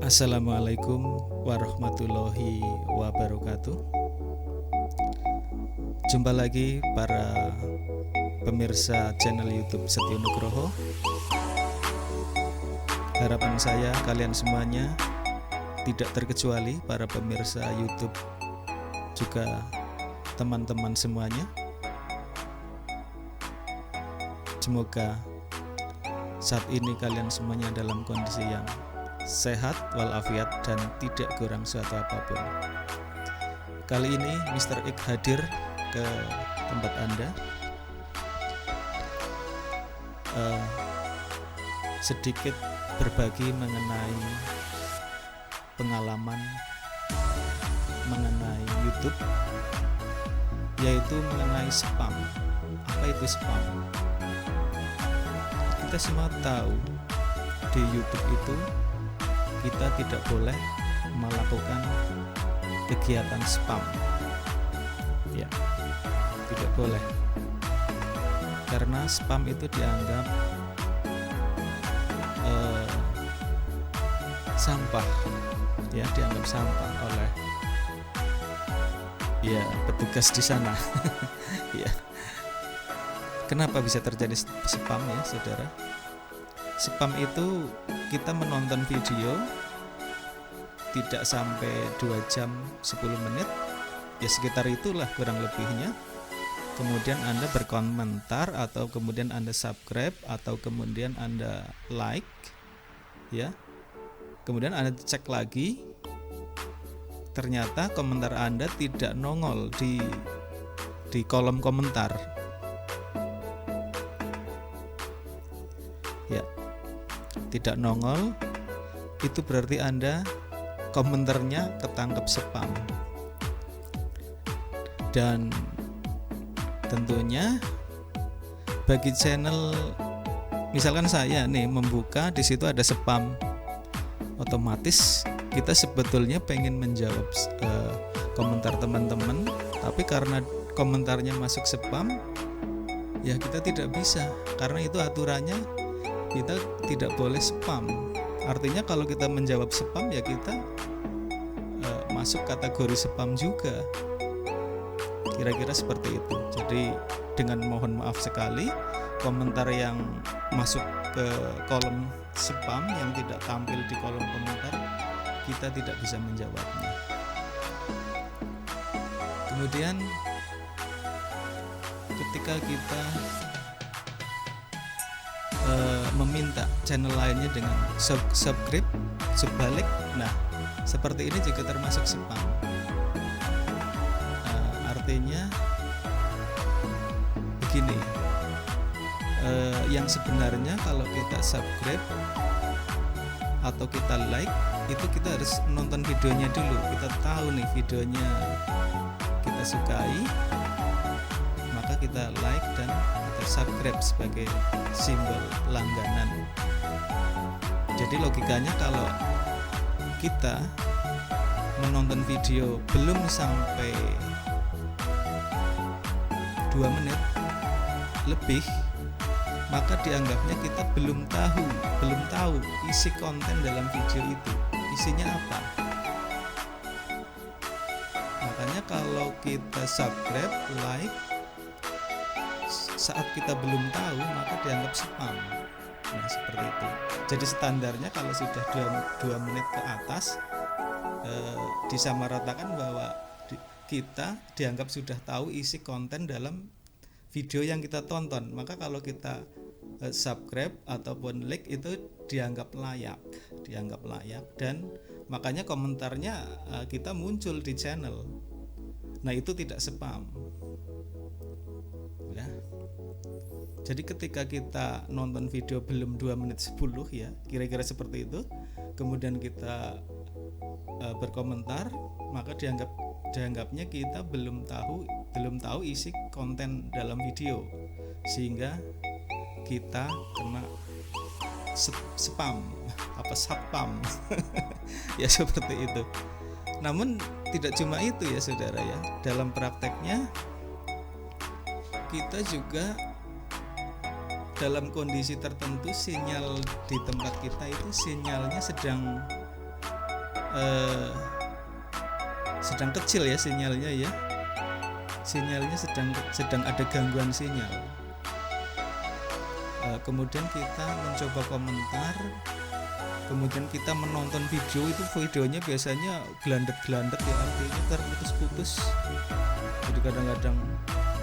Assalamualaikum warahmatullahi wabarakatuh. Jumpa lagi para pemirsa channel YouTube Setio Nugroho. Harapan saya kalian semuanya, tidak terkecuali para pemirsa YouTube, juga teman-teman semuanya, semoga saat ini kalian semuanya dalam kondisi yang sehat walafiat dan tidak kurang suatu apapun. Kali ini Mr. X hadir ke tempat Anda, sedikit berbagi mengenai pengalaman mengenai YouTube, yaitu mengenai spam. Apa itu spam? kita semua tahu di YouTube itu kita tidak boleh melakukan kegiatan spam, ya, tidak boleh, karena spam itu dianggap sampah, ya, dianggap sampah oleh ya petugas di sana. Ya. Kenapa bisa terjadi spam ya, saudara? Spam itu kita menonton video tidak sampai 2 jam 10 menit, ya sekitar itulah kurang lebihnya. Kemudian Anda berkomentar, atau kemudian Anda subscribe, atau kemudian Anda like, ya. Kemudian Anda cek lagi, ternyata komentar Anda tidak nongol di kolom komentar. Ya, tidak nongol, itu berarti Anda komentarnya ketangkep spam. Dan tentunya bagi channel, misalkan saya nih membuka, di situ ada spam, otomatis kita sebetulnya pengen menjawab komentar teman-teman, tapi karena komentarnya masuk spam, ya kita tidak bisa, karena itu aturannya kita tidak boleh spam. Artinya kalau kita menjawab spam, ya kita masuk kategori spam juga, kira-kira seperti itu. Jadi dengan mohon maaf sekali, komentar yang masuk ke kolom spam yang tidak tampil di kolom komentar, kita tidak bisa menjawabnya. Kemudian ketika kita meminta channel lainnya dengan subscribe, sebalik, nah seperti ini juga termasuk spam. Artinya begini, yang sebenarnya kalau kita subscribe atau kita like, itu kita harus nonton videonya dulu. Kita tahu nih videonya kita sukai, maka kita like dan kita subscribe sebagai simbol langganan. Jadi logikanya kalau kita menonton video belum sampai 2 menit lebih, maka dianggapnya kita belum tahu isi konten dalam video itu, isinya apa. Makanya kalau kita subscribe, like, saat kita belum tahu, maka dianggap spam. Nah seperti itu. Jadi standarnya kalau sudah 2 menit ke atas, disamaratakan bahwa kita dianggap sudah tahu isi konten dalam video yang kita tonton. Maka kalau kita subscribe ataupun like, itu dianggap layak, dan makanya komentarnya kita muncul di channel. Nah itu tidak spam, ya. Jadi ketika kita nonton video belum 2 menit 10, ya kira-kira seperti itu, kemudian kita berkomentar, maka dianggapnya kita belum tahu isi konten dalam video, sehingga kita kena spam, satpam. Ya seperti itu. Namun tidak cuma itu ya saudara ya, dalam prakteknya kita juga dalam kondisi tertentu sinyal di tempat kita itu sinyalnya sedang kecil ya, sinyalnya sedang ada gangguan sinyal. Kemudian kita mencoba komentar, kemudian kita menonton video, itu videonya biasanya gelandet-gelandet ya, artinya terputus-putus. Jadi kadang-kadang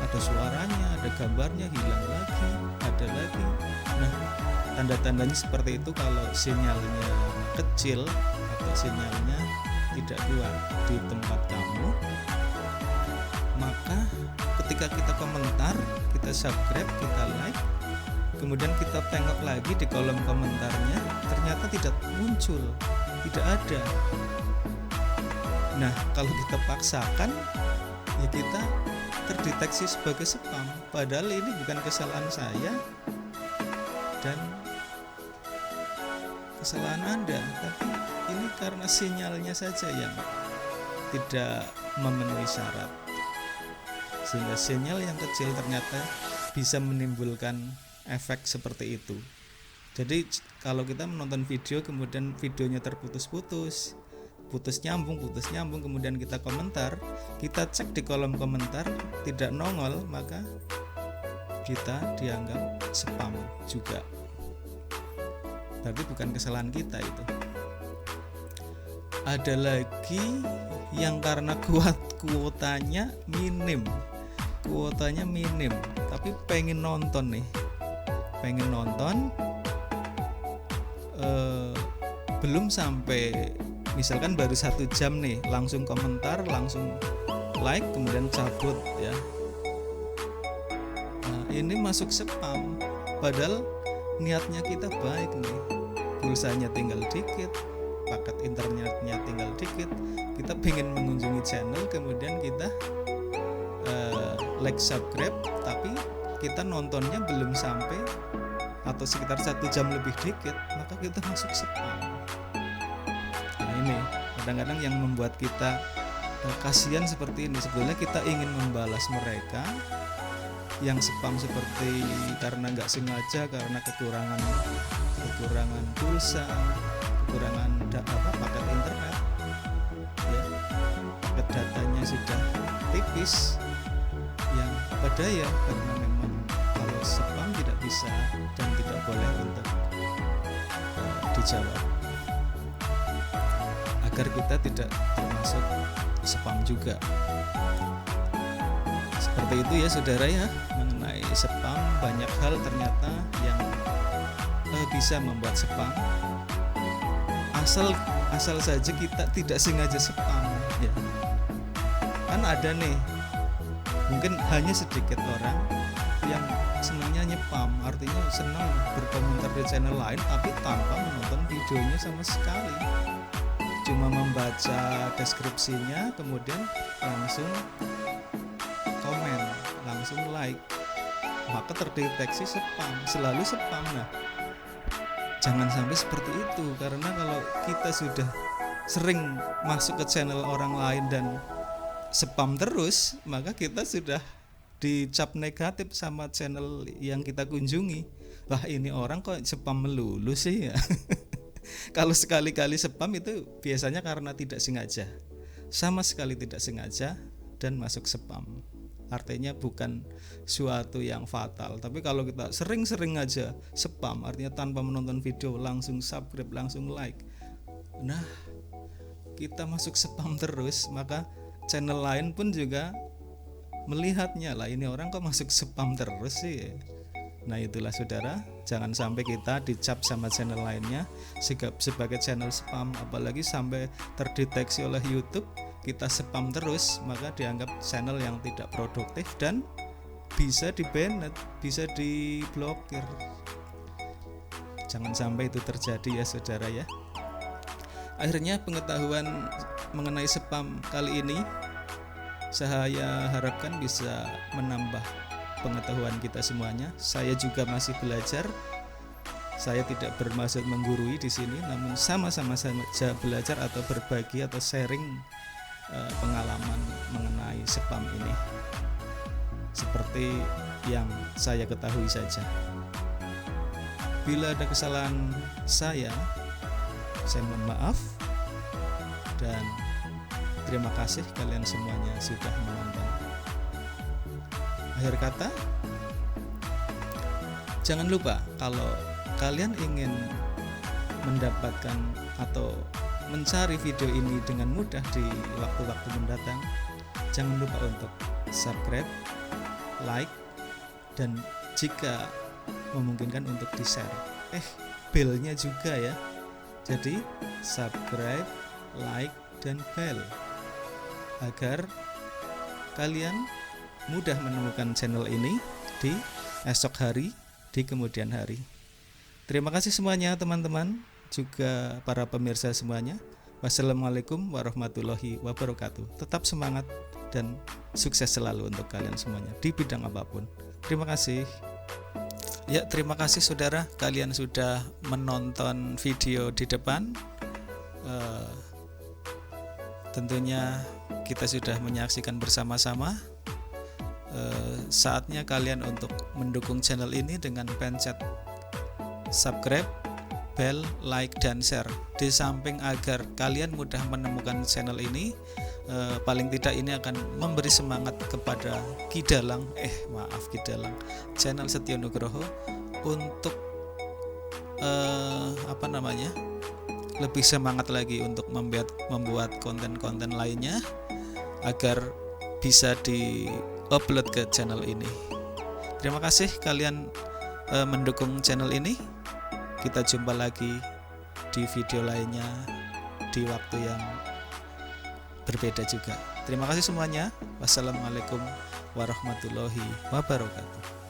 ada suaranya, ada gambarnya, hilang lagi, ada lagi. Nah, tanda-tandanya seperti itu kalau sinyalnya kecil atau sinyalnya tidak kuat di tempat kamu. Maka ketika kita komentar, kita subscribe, kita like, kemudian kita tengok lagi di kolom komentarnya, ternyata tidak muncul, tidak ada. Nah, kalau kita paksakan, ya kita terdeteksi sebagai spam. Padahal ini bukan kesalahan saya, dan kesalahan Anda, tapi ini karena sinyalnya saja yang tidak memenuhi syarat, sehingga sinyal yang kecil ternyata bisa menimbulkan efek seperti itu. Jadi kalau kita menonton video kemudian videonya terputus-putus, putus nyambung, kemudian kita komentar, kita cek di kolom komentar tidak nongol, maka kita dianggap spam juga. Berarti bukan kesalahan kita itu. Ada lagi yang karena kuotanya minim, tapi pengen nonton, belum sampai, misalkan baru 1 jam nih, langsung komentar, langsung like, kemudian cabut ya. Nah, ini masuk spam, padahal niatnya kita baik nih, pulsanya tinggal dikit, paket internetnya tinggal dikit, kita pengen mengunjungi channel, kemudian kita like, subscribe, tapi kita nontonnya belum sampai atau sekitar 1 jam lebih dikit, maka kita masuk spam. Nah, ini kadang-kadang yang membuat kita kasihan seperti ini. Sebenarnya kita ingin membalas mereka yang spam seperti karena nggak sengaja, karena kekurangan pulsa, kekurangan paket internet ya, paket datanya sudah tipis, yang pada ya karena memang kalau spam tidak bisa dan tidak boleh untuk dijawab, agar kita tidak termasuk spam juga. Seperti itu ya saudara ya, mengenai spam, banyak hal ternyata yang bisa membuat spam, asal saja kita tidak sengaja spam ya. Kan ada nih, mungkin hanya sedikit orang yang senangnya nyepam, artinya senang berkomentar di channel lain tapi tanpa menonton videonya sama sekali, cuma membaca deskripsinya kemudian langsung komen, langsung like, maka terdeteksi spam, selalu spam. Nah, jangan sampai seperti itu, karena kalau kita sudah sering masuk ke channel orang lain dan spam terus, maka kita sudah dicap negatif sama channel yang kita kunjungi. Wah, ini orang kok spam melulu sih ya. Kalau sekali-kali spam itu biasanya karena tidak sengaja, sama sekali tidak sengaja dan masuk spam. Artinya bukan suatu yang fatal. Tapi kalau kita sering-sering aja spam, artinya tanpa menonton video langsung subscribe, langsung like, nah kita masuk spam terus, maka channel lain pun juga melihatnya, lah ini orang kok masuk spam terus sih. Nah itulah saudara, jangan sampai kita dicap sama channel lainnya sebagai channel spam, apalagi sampai terdeteksi oleh YouTube kita spam terus, maka dianggap channel yang tidak produktif dan bisa di-banned, bisa diblokir. Jangan sampai itu terjadi ya saudara ya. Akhirnya pengetahuan mengenai spam kali ini saya harapkan bisa menambah pengetahuan kita semuanya. Saya juga masih belajar. Saya tidak bermaksud menggurui di sini, namun sama-sama saja belajar atau berbagi atau sharing pengalaman mengenai spam ini seperti yang saya ketahui saja. Bila ada kesalahan saya mohon maaf, dan terima kasih kalian semuanya sudah menonton. Akhir kata, jangan lupa kalau kalian ingin mendapatkan atau mencari video ini dengan mudah di waktu-waktu mendatang, jangan lupa untuk subscribe, like, dan jika memungkinkan untuk di-share. Belnya juga ya. Jadi subscribe, like, dan bell agar kalian mudah menemukan channel ini di esok hari, di kemudian hari. Terima kasih semuanya teman-teman, juga para pemirsa semuanya. Wassalamualaikum warahmatullahi wabarakatuh. Tetap semangat dan sukses selalu untuk kalian semuanya di bidang apapun. Terima kasih. Ya, terima kasih saudara, kalian sudah menonton video di depan. Tentunya kita sudah menyaksikan bersama-sama. Saatnya kalian untuk mendukung channel ini dengan pencet subscribe, bell, like, dan share. Di samping agar kalian mudah menemukan channel ini, paling tidak ini akan memberi semangat kepada Kidalang, channel Setyo Nugroho untuk lebih semangat lagi untuk membuat konten-konten lainnya agar bisa di-upload ke channel ini. Terima kasih kalian mendukung channel ini. Kita jumpa lagi di video lainnya di waktu yang berbeda juga. Terima kasih semuanya. Wassalamualaikum warahmatullahi wabarakatuh.